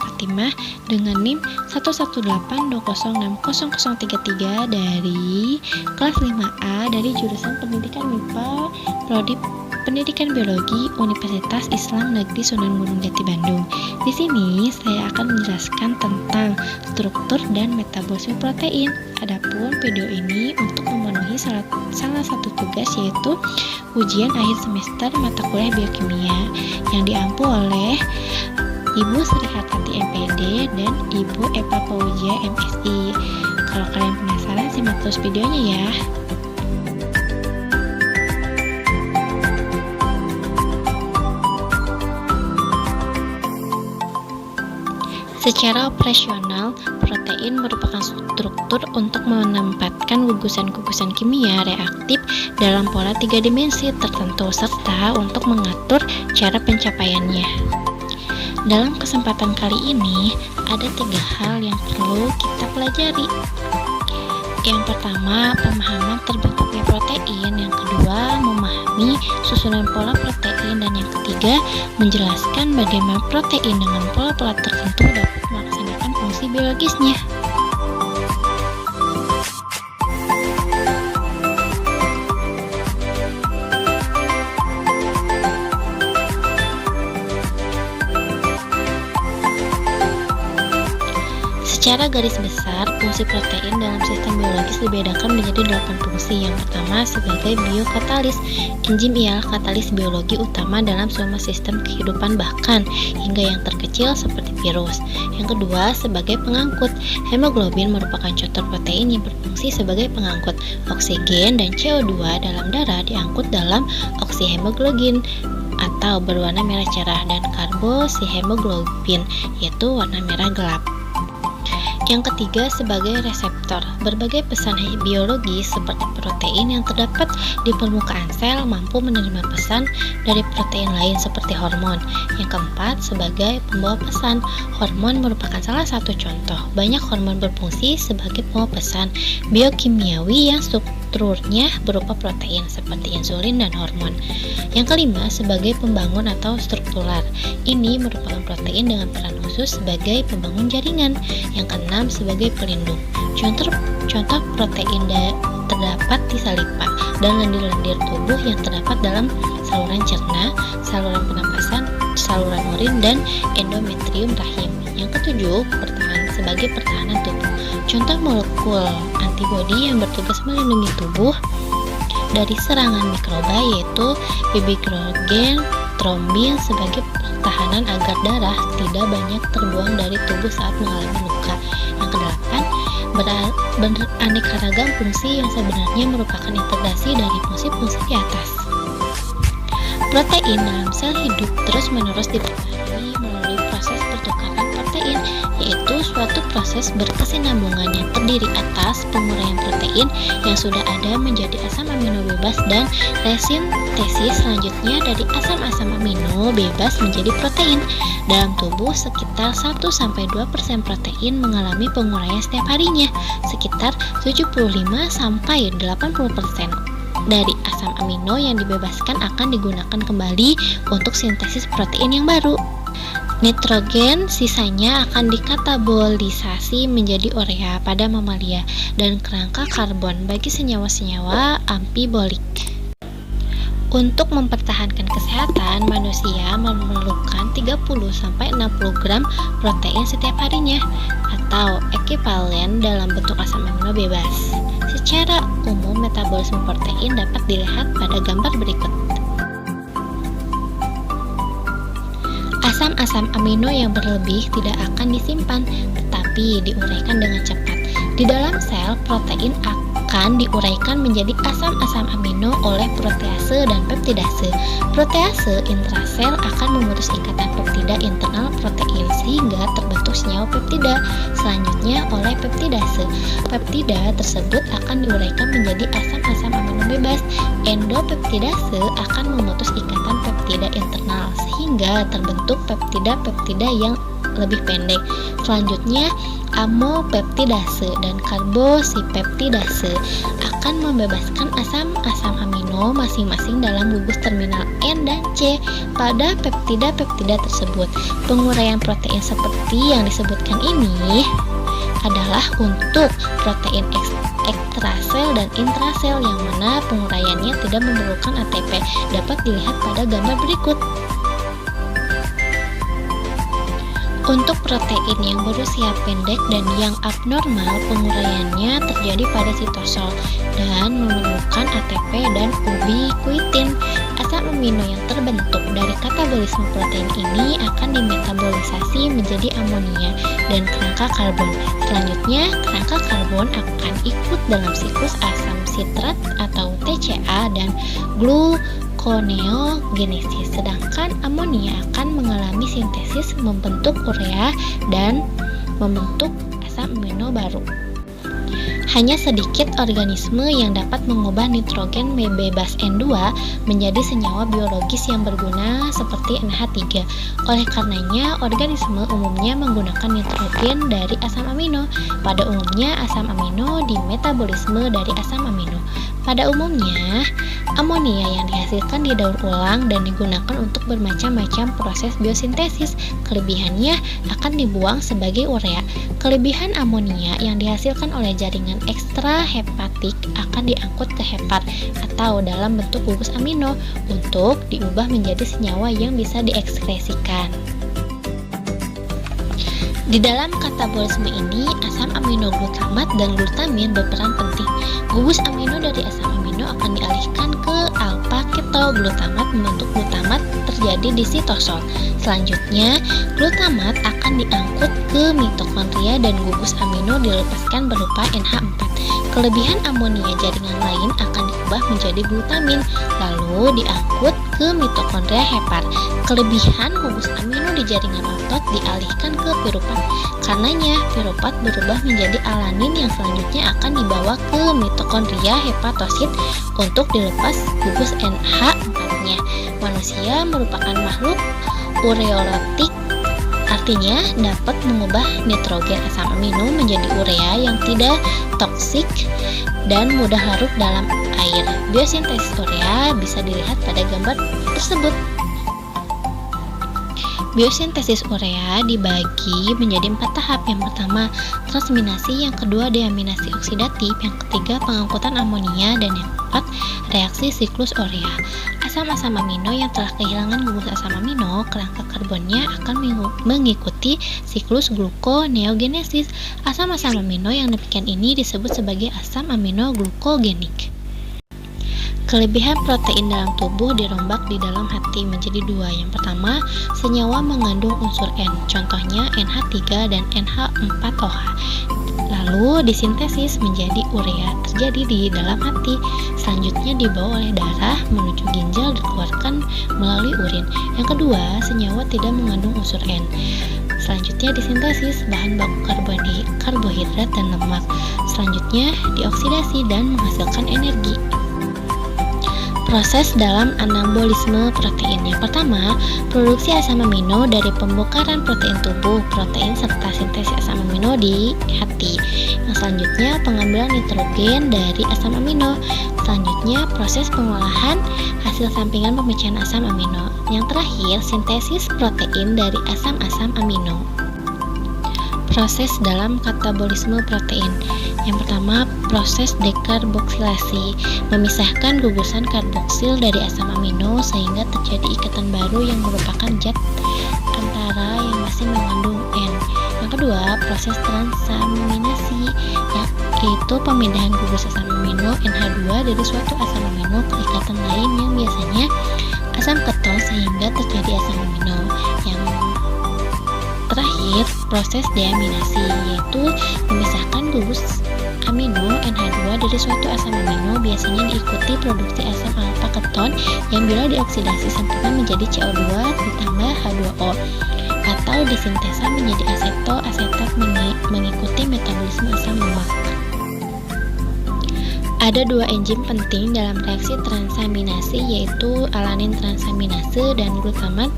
Fatimah dengan NIM 11820600033 dari kelas 5A dari jurusan Pendidikan MIPA Prodi Pendidikan Biologi Universitas Islam Negeri Sunan Gunung Jati Bandung. Di sini saya akan menjelaskan tentang struktur dan metabolisme protein. Adapun video ini untuk memenuhi salah satu tugas, yaitu ujian akhir semester mata kuliah biokimia yang diampu oleh Ibu Sri Hartanti MPD dan Ibu Eva Fauzia MSI. Kalau kalian penasaran, simak terus videonya ya. Secara operasional, protein merupakan struktur untuk menempatkan gugusan-gugusan kimia reaktif dalam pola 3 dimensi tertentu serta untuk mengatur cara pencapaiannya. Dalam kesempatan kali ini, ada 3 hal yang perlu kita pelajari. Yang pertama, pemahaman terbentuknya protein. Yang kedua, memahami susunan pola protein. Dan yang ketiga, menjelaskan bagaimana protein dengan pola-pola tertentu dapat melaksanakan fungsi biologisnya. Secara garis besar, fungsi protein dalam sistem biologis dibedakan menjadi 8 fungsi. Yang pertama, sebagai biokatalis, enzim ialah katalis biologi utama dalam semua sistem kehidupan, bahkan hingga yang terkecil seperti virus. Yang kedua, sebagai pengangkut, hemoglobin merupakan contoh protein yang berfungsi sebagai pengangkut. Oksigen dan CO2 dalam darah diangkut dalam oksihemoglobin atau berwarna merah cerah, dan karbosihemoglobin yaitu warna merah gelap. Yang ketiga, sebagai reseptor, berbagai pesan biologis seperti protein yang terdapat di permukaan sel mampu menerima pesan dari protein lain seperti hormon. Yang keempat, sebagai pembawa pesan, hormon merupakan salah satu contoh. Banyak hormon berfungsi sebagai pembawa pesan biokimiawi yang strukturnya berupa protein seperti insulin dan hormon. Yang kelima, sebagai pembangun atau struktural. Ini merupakan protein dengan peran khusus sebagai pembangun jaringan. Yang keenam, sebagai pelindung. Contoh protein terdapat di saliva dan lendir-lendir tubuh yang terdapat dalam saluran cerna, saluran pernapasan, saluran urin, dan endometrium rahim. Yang ketujuh, sebagai pertahanan tubuh. Contoh molekul antibodi yang bertugas melindungi tubuh dari serangan mikroba yaitu beta-glucan, trombin sebagai pertahanan agar darah tidak banyak terbuang dari tubuh saat mengalami luka. Yang kedelapan, beraneka ragam fungsi yang sebenarnya merupakan integrasi dari fungsi-fungsi di atas. Protein dalam sel hidup terus-menerus dipengaruhi melalui proses pertukaran protein, yaitu suatu proses berkesinambungan yang terdiri atas penguraian protein yang sudah ada menjadi asam amino bebas dan resintesis selanjutnya dari asam-asam amino bebas menjadi protein. Dalam tubuh, sekitar 1-2% protein mengalami penguraian setiap harinya. Sekitar 75-80% dari asam amino yang dibebaskan akan digunakan kembali untuk sintesis protein yang baru. Nitrogen sisanya akan dikatabolisasi menjadi urea pada mamalia dan kerangka karbon bagi senyawa-senyawa amfibolik. Untuk mempertahankan kesehatan, manusia memerlukan 30-60 gram protein setiap harinya atau ekivalen dalam bentuk asam amino bebas. Secara umum, metabolisme protein dapat dilihat pada gambar berikut. Asam-asam amino yang berlebih tidak akan disimpan, tetapi diuraikan dengan cepat. Di dalam sel, protein akan diuraikan menjadi asam-asam amino oleh protease dan peptidase. Protease intrasel akan memutus ikatan peptida internal protein sehingga terbentuk senyawa peptida. Selanjutnya oleh peptidase. Peptida tersebut akan diuraikan menjadi asam-asam amino bebas. Endopeptidase akan memutus ikatan peptida internal sehingga terbentuk peptida-peptida yang lebih pendek. Selanjutnya, amopeptidase dan karbosipeptidase akan membebaskan asam-asam amino masing-masing dalam gugus terminal N dan C pada peptida-peptida tersebut. Penguraian protein seperti yang disebutkan ini adalah untuk protein ekstrasel dan intrasel yang mana penguraiannya tidak memerlukan ATP. Dapat dilihat pada gambar berikut. Untuk protein yang berusia pendek dan yang abnormal, penguraiannya terjadi pada sitosol dan memerlukan ATP dan ubiquitin. Asam amino yang terbentuk dari katabolisme protein ini akan dimetabolisasi menjadi amonia dan kerangka karbon. Selanjutnya, kerangka karbon akan ikut dalam siklus asam sitrat atau TCA dan gluconeogenesis, sedangkan amonia akan mengalami sintesis membentuk urea dan membentuk asam amino baru. Hanya sedikit organisme yang dapat mengubah nitrogen bebas N2 menjadi senyawa biologis yang berguna seperti NH3. Oleh karenanya, organisme umumnya menggunakan nitrogen dari asam amino. Pada umumnya, asam amino dimetabolisme dari asam amino. Pada umumnya, amonia yang dihasilkan didaur ulang dan digunakan untuk bermacam-macam proses biosintesis. Kelebihannya akan dibuang sebagai urea. Kelebihan amonia yang dihasilkan oleh jaringan ekstrahepatik akan diangkut ke hepat atau dalam bentuk gugus amino untuk diubah menjadi senyawa yang bisa diekskresikan. Di dalam katabolisme ini, asam amino glutamat dan glutamin berperan penting. Gugus amino dari asam amino akan dialihkan ke alfa ketoglutamat membentuk glutamat terjadi di sitosol. Selanjutnya, glutamat akan diangkut ke mitokondria dan gugus amino dilepaskan berupa NH4. Kelebihan amonia jaringan lain akan diubah menjadi glutamin, lalu diangkut ke mitokondria hepat. Kelebihan gugus amino di jaringan otot dialihkan ke pirupat. Karenanya, pirupat berubah menjadi alanin yang selanjutnya akan dibawa ke mitokondria hepatosit untuk dilepas gugus NH4-nya. Manusia merupakan makhluk ureoletik, artinya dapat mengubah nitrogen asam amino menjadi urea yang tidak toksik dan mudah larut dalam air. Biosintesis urea bisa dilihat pada gambar tersebut. Biosintesis urea dibagi menjadi 4 tahap. Yang pertama, transminasi, yang kedua, deaminasi oksidatif, yang ketiga, pengangkutan amonia, dan yang keempat, reaksi siklus urea. Asam-asam amino yang telah kehilangan gugus asam amino, kerangka karbonnya akan mengikuti siklus gluconeogenesis. Asam-asam amino yang demikian ini disebut sebagai asam amino glukogenik. Kelebihan protein dalam tubuh dirombak di dalam hati menjadi 2. Yang pertama, senyawa mengandung unsur N, contohnya NH3 dan NH4OH. Lalu disintesis menjadi urea terjadi di dalam hati. Selanjutnya dibawa oleh darah menuju ginjal dikeluarkan melalui urin. Yang kedua, senyawa tidak mengandung unsur N. Selanjutnya disintesis bahan baku karbohidrat dan lemak. Selanjutnya dioksidasi dan menghasilkan energi. Proses dalam anabolisme protein. Yang pertama, produksi asam amino dari pembongkaran protein tubuh, protein serta sintesis asam amino di hati. Yang selanjutnya, pengambilan nitrogen dari asam amino. Selanjutnya, proses pengolahan hasil sampingan pemecahan asam amino. Yang terakhir, sintesis protein dari asam-asam amino. Proses dalam katabolisme protein. Yang pertama, proses dekarboksilasi, memisahkan gugusan karboksil dari asam amino sehingga terjadi ikatan baru yang merupakan zat antara yang masih mengandung N. Yang kedua, proses transaminasi, yaitu pemindahan gugus asam amino NH2 dari suatu asam amino ke ikatan lain yang biasanya asam keton sehingga terjadi asam amino. Yang terakhir, proses deaminasi, yaitu memisahkan gugus amino NH2 dari suatu asam amino, biasanya diikuti produksi asam alfa keton yang bila dioksidasi sempurna menjadi CO2 ditambah H2O atau disintesa menjadi asetat mengikuti metabolisme asam lemak. Ada 2 enzim penting dalam reaksi transaminasi, yaitu alanin transaminase dan glutamat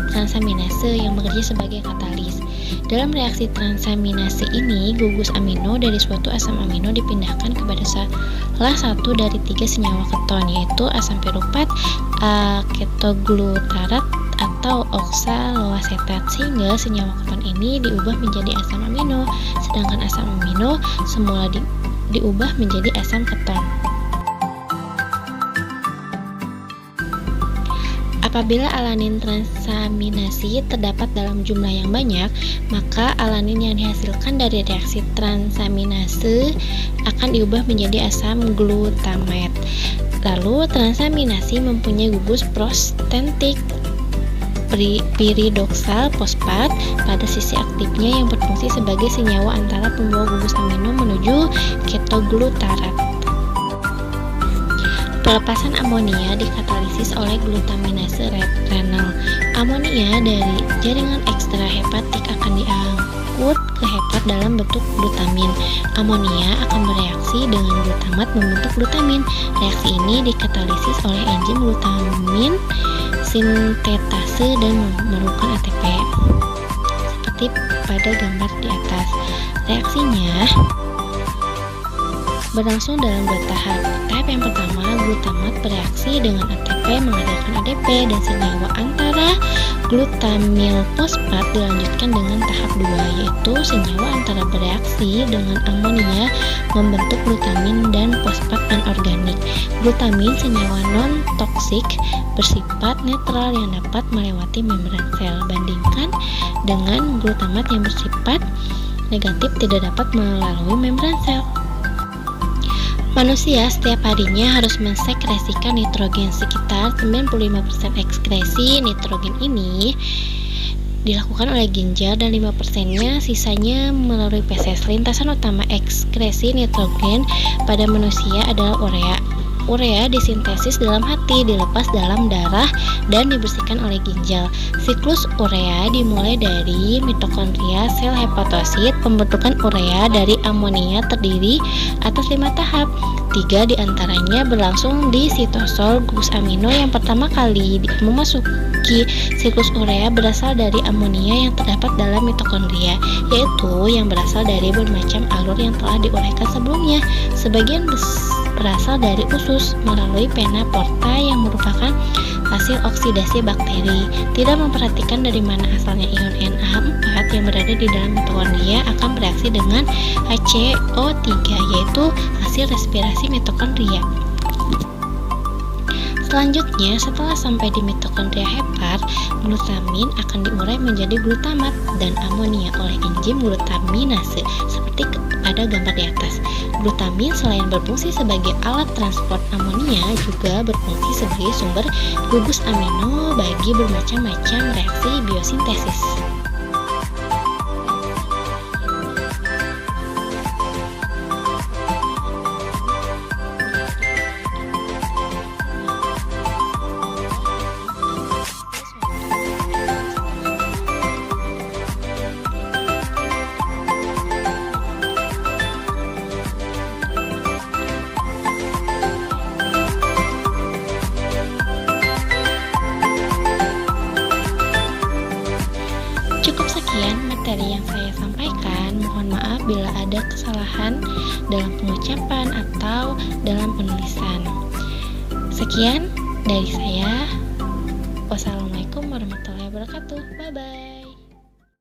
transaminase yang bekerja sebagai katalis. Dalam reaksi transaminase ini, gugus amino dari suatu asam amino dipindahkan kepada salah satu dari 3 senyawa keton, yaitu asam piruvat, ketoglutarat, atau oksaloasetat, sehingga senyawa keton ini diubah menjadi asam amino, sedangkan asam amino semula diubah menjadi asam keton. Apabila alanin transaminasi terdapat dalam jumlah yang banyak, maka alanin yang dihasilkan dari reaksi transaminase akan diubah menjadi asam glutamat. Lalu, transaminasi mempunyai gugus prostentik piridoksal fosfat pada sisi aktifnya yang berfungsi sebagai senyawa antara pembawa gugus amino menuju ketoglutarat. Pelepasan amonia dikatalisis oleh glutaminase renal. Amonia dari jaringan ekstrahepatik akan diangkut ke hepat dalam bentuk glutamin. Amonia akan bereaksi dengan glutamat membentuk glutamin. Reaksi ini dikatalisis oleh enzim glutamin sintetase dan memerlukan ATP. Seperti pada gambar di atas. Reaksinya berlangsung dalam 2 tahap. Tahap yang pertama, glutamat bereaksi dengan ATP menghasilkan ADP dan senyawa antara glutamil fosfat. Dilanjutkan dengan tahap 2, yaitu senyawa antara bereaksi dengan amonia membentuk glutamin dan fosfat anorganik. Glutamin senyawa non-toksik bersifat netral yang dapat melewati membran sel, bandingkan dengan glutamat yang bersifat negatif tidak dapat melalui membran sel. Manusia setiap harinya harus mensekresikan nitrogen. Sekitar 95% ekskresi nitrogen ini dilakukan oleh ginjal dan 5%-nya sisanya melalui feses. Lintasan utama ekskresi nitrogen pada manusia adalah urea. Urea disintesis dalam hati, dilepas dalam darah, dan dibersihkan oleh ginjal. Siklus urea dimulai dari mitokondria sel hepatosit. Pembentukan urea dari amonia terdiri atas 5 tahap. 3 diantaranya berlangsung di sitosol. Gugus amino yang pertama kali memasuki siklus urea berasal dari amonia yang terdapat dalam mitokondria, yaitu yang berasal dari bermacam alur yang telah diuraikan sebelumnya. Sebagian berasal dari usus melalui pena porta yang merupakan hasil oksidasi bakteri. Tidak memperhatikan dari mana asalnya ion NH4 yang berada di dalam mitokondria akan bereaksi dengan HCO3, yaitu hasil respirasi mitokondria. Selanjutnya, setelah sampai di mitokondria hepar, glutamin akan diurai menjadi glutamat dan amonia oleh enzim glutaminase seperti pada gambar di atas. Glutamin selain berfungsi sebagai alat transport amonia, juga berfungsi sebagai sumber gugus amino bagi bermacam-macam reaksi biosintesis. Sekian materi yang saya sampaikan. Mohon maaf bila ada kesalahan dalam pengucapan atau dalam penulisan. Sekian dari saya. Wassalamualaikum warahmatullahi wabarakatuh. Bye bye.